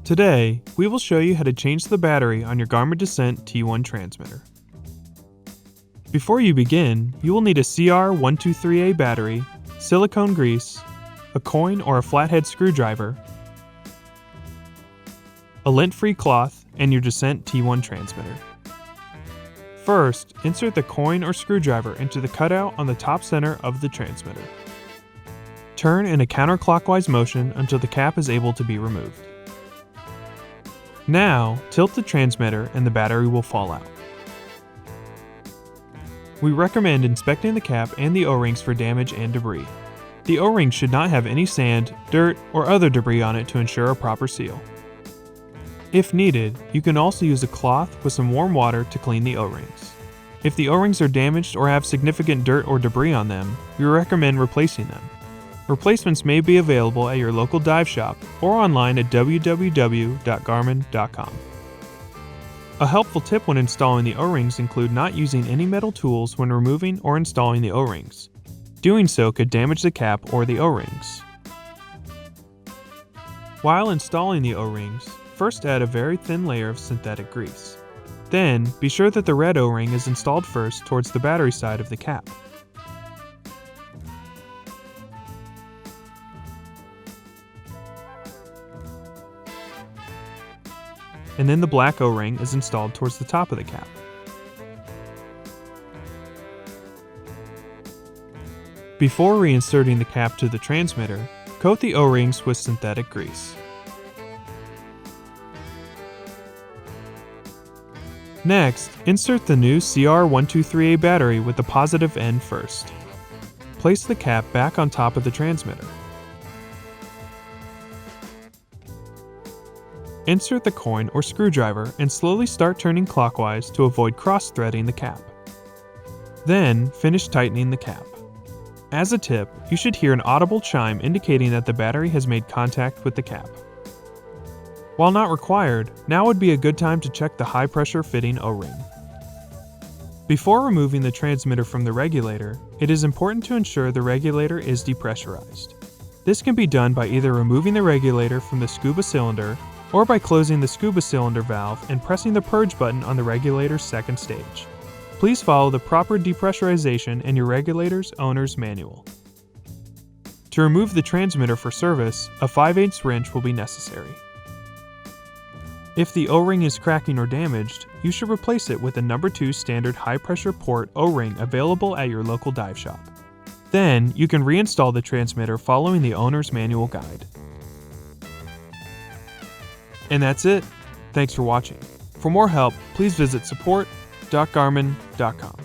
Today, we will show you how to change the battery on your Garmin Descent T1 transmitter. Before you begin, you will need a CR123A battery, silicone grease, a coin or a flathead screwdriver, a lint-free cloth, and your Descent T1 transmitter. First, insert the coin or screwdriver into the cutout on the top center of the transmitter. Turn in a counterclockwise motion until the cap is able to be removed. Now, tilt the transmitter and the battery will fall out. We recommend inspecting the cap and the O-rings for damage and debris. The O-rings should not have any sand, dirt, or other debris on it to ensure a proper seal. If needed, you can also use a cloth with some warm water to clean the O-rings. If the O-rings are damaged or have significant dirt or debris on them, we recommend replacing them. Replacements may be available at your local dive shop or online at www.garmin.com. A helpful tip when installing the O-rings include not using any metal tools when removing or installing the O-rings. Doing so could damage the cap or the O-rings. While installing the O-rings, first add a very thin layer of synthetic grease. Then, be sure that the red O-ring is installed first towards the battery side of the cap. And then the black O-ring is installed towards the top of the cap. Before reinserting the cap to the transmitter, coat the O-rings with synthetic grease. Next, insert the new CR123A battery with the positive end first. Place the cap back on top of the transmitter. Insert the coin or screwdriver and slowly start turning clockwise to avoid cross-threading the cap. Then, finish tightening the cap. As a tip, you should hear an audible chime indicating that the battery has made contact with the cap. While not required, now would be a good time to check the high-pressure fitting O-ring. Before removing the transmitter from the regulator, it is important to ensure the regulator is depressurized. This can be done by either removing the regulator from the scuba cylinder or by closing the scuba cylinder valve and pressing the purge button on the regulator's second stage. Please follow the proper depressurization in your regulator's owner's manual. To remove the transmitter for service, a 5/8 wrench will be necessary. If the O-ring is cracking or damaged, you should replace it with a number 2 standard high-pressure port O-ring available at your local dive shop. Then, you can reinstall the transmitter following the owner's manual guide. And that's it. Thanks for watching. For more help, please visit support.garmin.com.